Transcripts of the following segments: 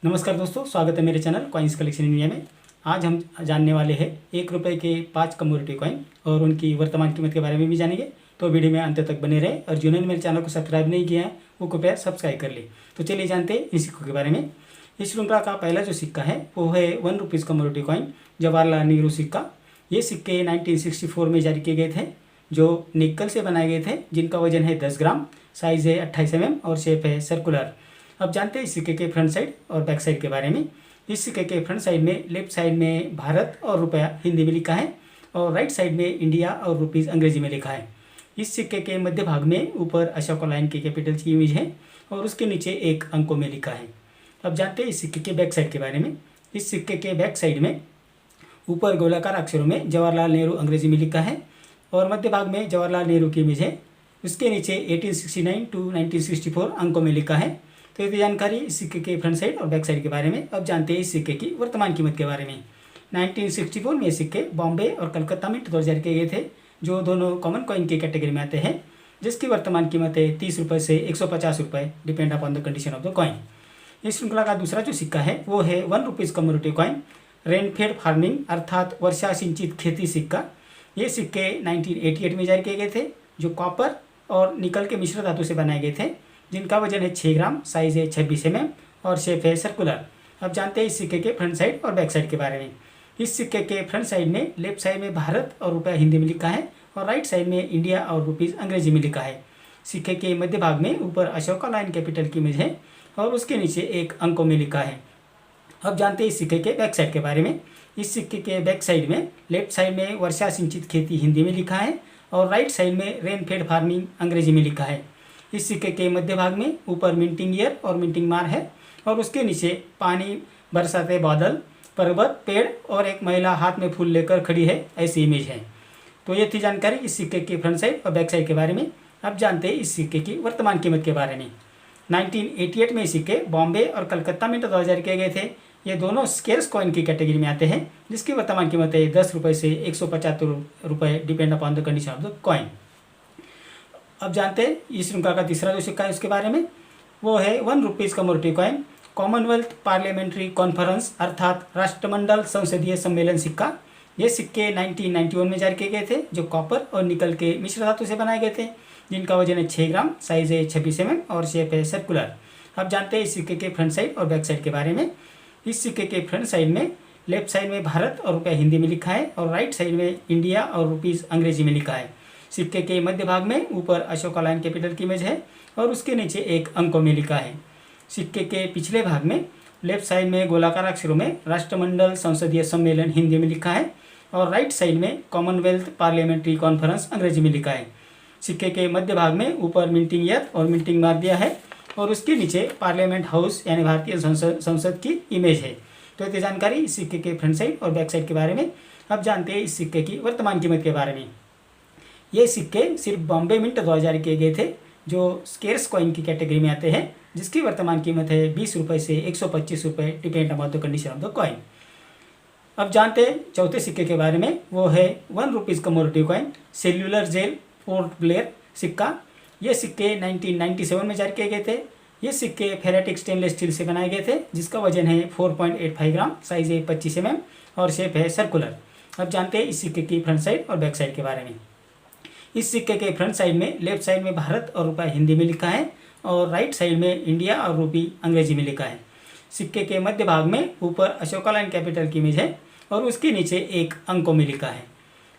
नमस्कार दोस्तों, स्वागत है मेरे चैनल कॉइन्स कलेक्शन इंडिया में। आज हम जानने वाले हैं 1 रुपये के 5 कमोडिटी कॉइन और उनकी वर्तमान कीमत के बारे में भी जानेंगे। तो वीडियो में अंत तक बने रहे और जिन्होंने मेरे चैनल को सब्सक्राइब नहीं किया है वो कृपया सब्सक्राइब कर ले। तो चलिए जानते हैं इन सिक्कों के बारे में। इस श्रृंखला का पहला जो सिक्का है वो है 1 rupees commodity coin Jawaharlal Nehru सिक्का। ये सिक्के 1964 में जारी किए गए थे, जो निकल से बनाए गए थे, जिनका वजन है 10 ग्राम, साइज़ है 28 mm और शेप है सर्कुलर। अब जानते हैं इस सिक्के के फ्रंट साइड और बैक साइड के बारे में। इस सिक्के के फ्रंट साइड में लेफ्ट साइड में भारत और रुपया हिंदी में लिखा है और राइट साइड में इंडिया और रुपीज़ अंग्रेजी में लिखा है। इस सिक्के के मध्य भाग में ऊपर अशोक लाइन की कैपिटल की इमेज है और उसके नीचे एक अंकों में लिखा है। अब जानते हैं इस सिक्के के बैक साइड के बारे में। इस सिक्के के बैक साइड में ऊपर गोलाकार अक्षरों में जवाहरलाल नेहरू अंग्रेजी में लिखा है और मध्य भाग में जवाहरलाल नेहरू की इमेज है। उसके नीचे 1869 to 1964 अंकों में लिखा है। तो ये जानकारी इस सिक्के के फ्रंट साइड और बैक साइड के बारे में। अब जानते हैं इस सिक्के की वर्तमान कीमत के बारे में। 1964 में सिक्के बॉम्बे और कलकत्ता में जारी किए गए थे, जो दोनों कॉमन कॉइन की कैटेगरी में आते हैं, जिसकी वर्तमान कीमत है 30 रुपये से 150 रुपये, depend upon the condition of the coin. इस श्रृंखला का दूसरा जो सिक्का है वो है 1 rupees commodity coin rainfed farming अर्थात वर्षा सिंचित खेती सिक्का। ये सिक्के 1988 में जारी किए गए थे, जो कॉपर और निकल के मिश्र धातु से बनाए गए थे, जिनका वजन है 6 ग्राम, साइज़ है 26 mm और शेप है सर्कुलर। अब जानते हैं इस सिक्के के फ्रंट साइड और बैक साइड के बारे में। इस सिक्के के फ्रंट साइड में लेफ्ट साइड में भारत और रुपया हिंदी में लिखा है और राइट साइड में इंडिया और रुपीज़ अंग्रेजी में लिखा है। सिक्के के मध्य भाग में ऊपर अशोका लाइन कैपिटल की इमेज है और उसके नीचे एक अंकों में लिखा है। अब जानते हैं इस सिक्के के बैक साइड के बारे में। इस सिक्के के बैक साइड में लेफ्ट साइड में वर्षा सिंचित खेती हिंदी में लिखा है और राइट साइड में रेनफेड फार्मिंग अंग्रेजी में लिखा है। इस सिक्के के मध्य भाग में ऊपर मिंटिंग ईयर और मिंटिंग मार है और उसके नीचे पानी, बरसाते बादल, पर्वत, पेड़ और एक महिला हाथ में फूल लेकर खड़ी है, ऐसी इमेज है। तो ये थी जानकारी इस सिक्के के फ्रंट साइड और बैक साइड के बारे में। अब जानते हैं इस सिक्के की वर्तमान कीमत के बारे में। 1988 में सिक्के बॉम्बे और कलकत्ता में जारी किए गए थे। ये दोनों स्केर्स कॉइन की कैटेगरी में आते हैं, जिसकी वर्तमान कीमत है 10 रुपये से 175 रुपये, depend upon the condition of the coin. अब जानते हैं इस श्रृंखला का तीसरा जो सिक्का है उसके बारे में। वो है 1 rupees commodity coin Commonwealth parliamentary conference अर्थात राष्ट्रमंडल संसदीय सम्मेलन सिक्का। ये सिक्के 1991 में जारी किए गए थे, जो कॉपर और निकल के मिश्र धातु से बनाए गए थे, जिनका वजन है 6 ग्राम, साइज़ है 26 mm और शेप है सर्कुलर। अब जानते हैं इस सिक्के के फ्रंट साइड और बैक साइड के बारे में। इस सिक्के के फ्रंट साइड में लेफ्ट साइड में भारत और रुपया हिंदी में लिखा है और राइट साइड में इंडिया और रुपीज़ अंग्रेजी में लिखा है। सिक्के के मध्य भाग में ऊपर अशोका लाइन कैपिटल की इमेज है और उसके नीचे एक अंकों में लिखा है। सिक्के के पिछले भाग में लेफ्ट साइड में गोलाकार अक्षरों में राष्ट्रमंडल संसदीय सम्मेलन हिंदी में लिखा है और राइट साइड में कॉमनवेल्थ पार्लियामेंट्री कॉन्फ्रेंस अंग्रेजी में लिखा है। सिक्के के मध्य भाग में ऊपर मिंटिंग ईयर और मिंटिंग मार दिया है और उसके नीचे पार्लियामेंट हाउस यानी भारतीय संसद की इमेज है। तो ये जानकारी इस सिक्के के फ्रंट साइड और बैक साइड के बारे में। अब जानते हैं इस सिक्के की वर्तमान कीमत के बारे में। ये सिक्के सिर्फ बॉम्बे मिंट द्वारा जारी किए गए थे, जो स्केर्स कॉइन की कैटेगरी में आते हैं, जिसकी वर्तमान कीमत है 20 रुपये से 125 रुपये, depend upon the condition of the coin. अब जानते हैं चौथे सिक्के के बारे में। वो है 1 rupees commodity coin cellular jail Port Blair सिक्का। ये सिक्के 1997 में जारी किए गए थे। ये सिक्के फेरेटिक स्टेनलेस स्टील से बनाए गए थे, जिसका वजन है 4.85 ग्राम, साइज़ है 25 mm और शेप है सर्कुलर। अब जानते हैं इस सिक्के की फ्रंट साइड और बैक साइड के बारे में। इस सिक्के के फ्रंट साइड में लेफ्ट साइड में भारत और रुपया हिंदी में लिखा है और राइट साइड में इंडिया और रुपी अंग्रेजी में लिखा है। सिक्के के मध्य भाग में ऊपर अशोका लाइन कैपिटल की इमेज है और उसके नीचे एक अंकों में लिखा है।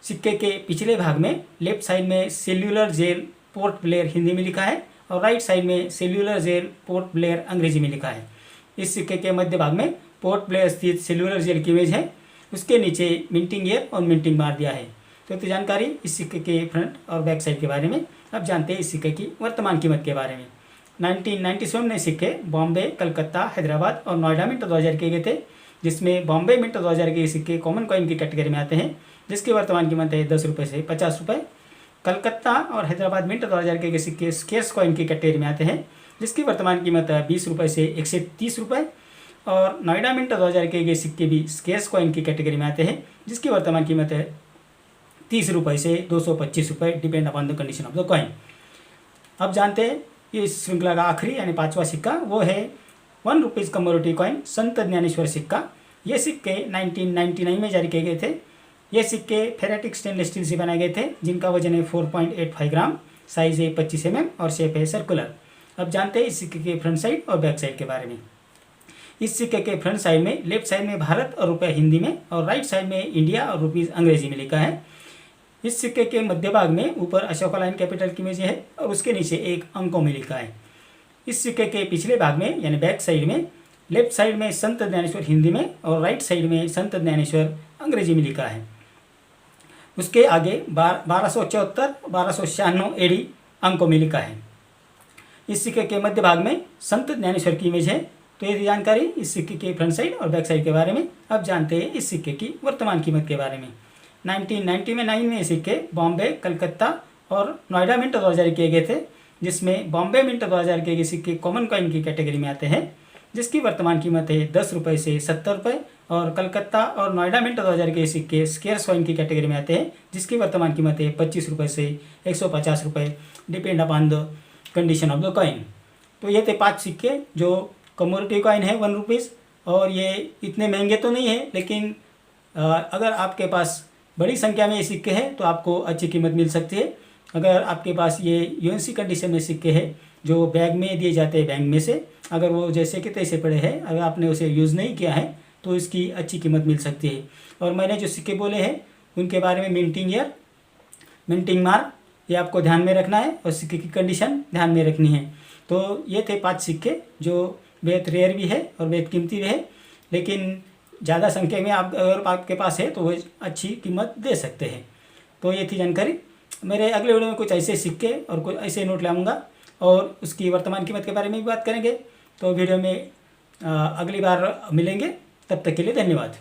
सिक्के के पिछले भाग में लेफ्ट साइड में सेल्यूलर जेल पोर्ट ब्लेयर हिंदी में लिखा है और राइट साइड में सेल्यूलर जेल पोर्ट ब्लेयर अंग्रेजी में लिखा है। इस सिक्के के मध्य भाग में पोर्ट ब्लेयर स्थित सेल्यूलर जेल की इमेज है, उसके नीचे मिंटिंग ईयर और मिंटिंग मार दिया है। तो जानकारी इस सिक्के के फ्रंट और बैक साइड के बारे में। अब जानते हैं इस सिक्के की वर्तमान कीमत के बारे में। 1997 में सिक्के बॉम्बे, कलकत्ता, हैदराबाद और नोएडा मिंट 2000 किए गए थे, जिसमें बॉम्बे मिंट 2000 के सिक्के कॉमन कॉइन की कैटेगरी में आते हैं, जिसकी वर्तमान कीमत है 10 रुपये से 50 रुपये। कलकत्ता और हैदराबाद मिंट 2000 के सिक्के स्केर्स कॉइन की कैटेगरी में आते हैं, जिसकी वर्तमान कीमत है 20 रुपये से 130 रुपये। और नोएडा मिंट 2000 के सिक्के भी स्केर्स कॉइन की कैटेगरी में आते हैं, जिसकी वर्तमान कीमत है 30 रुपये से 225 रुपये, depend upon the condition of the coin. अब जानते हैं इस श्रृंखला का आखिरी यानी पांचवा सिक्का। वो है ₹1 कमोडिटी कॉइन संत ज्ञानेश्वर सिक्का। ये सिक्के 1999 में जारी किए गए थे। ये सिक्के फेरेटिक स्टेनलेस स्टील से बनाए गए थे, जिनका वजन है 4.85 ग्राम, साइज है 25 mm और शेप है सर्कुलर। अब जानते हैं इस सिक्के के फ्रंट साइड और बैक साइड के बारे में। इस सिक्के के फ्रंट साइड में, लेफ्ट साइड में भारत और रुपया हिंदी में, और राइट साइड में इंडिया और रुपीज़ अंग्रेजी में लिखा है। इस सिक्के के मध्य भाग में ऊपर अशोका लाइन कैपिटल की इमेज है और उसके नीचे एक अंकों में लिखा है। इस सिक्के के पिछले भाग में यानी बैक साइड में, लेफ्ट साइड में संत ज्ञानेश्वर हिंदी में और राइट साइड में संत ज्ञानेश्वर अंग्रेजी में लिखा है। उसके आगे 1274-1296 AD अंकों में लिखा है। इस सिक्के के मध्य भाग में संत ज्ञानेश्वर की इमेज है। तो ये जानकारी इस सिक्के के फ्रंट साइड और बैक साइड के बारे में। अब जानते हैं इस सिक्के की वर्तमान कीमत के बारे में। 1999 में ये सिक्के बॉम्बे, कलकत्ता और नोएडा मिंट द्वारा जारी किए गए थे, जिसमें बॉम्बे मिंट द्वारा जारी किए गए सिक्के कॉमन कॉइन की कैटेगरी में आते हैं, जिसकी वर्तमान कीमत है ₹10 से ₹70, और कलकत्ता और नोएडा मिंट द्वारा जारी किए सिक्के स्केयर्स कॉइन की कैटेगरी में आते हैं, जिसकी वर्तमान कीमत है ₹25 से ₹150, depend upon the condition of the coin. तो ये थे 5 सिक्के जो कमोडिटी कॉइन है ₹1, और ये इतने महंगे तो नहीं है, लेकिन अगर आपके पास बड़ी संख्या में ये सिक्के हैं तो आपको अच्छी कीमत मिल सकती है। अगर आपके पास ये यूएनसी कंडीशन में सिक्के हैं जो बैग में दिए जाते हैं बैंक में से, अगर वो जैसे कि तैसे पड़े हैं, अगर आपने उसे यूज़ नहीं किया है तो इसकी अच्छी कीमत मिल सकती है। और मैंने जो सिक्के बोले हैं उनके बारे में मिंटिंग ईयर, मिंटिंग मार्क, ये आपको ध्यान में रखना है और सिक्के की कंडीशन ध्यान में रखनी है। तो ये थे 5 सिक्के जो बेहद रेयर भी है और बेहद कीमती भी है, लेकिन ज़्यादा संख्या में आप अगर आपके पास है तो वो अच्छी कीमत दे सकते हैं। तो ये थी जानकारी। मेरे अगले वीडियो में कुछ ऐसे सिक्के और कुछ ऐसे नोट लाऊंगा और उसकी वर्तमान कीमत के बारे में भी बात करेंगे। तो वीडियो में अगली बार मिलेंगे, तब तक के लिए धन्यवाद।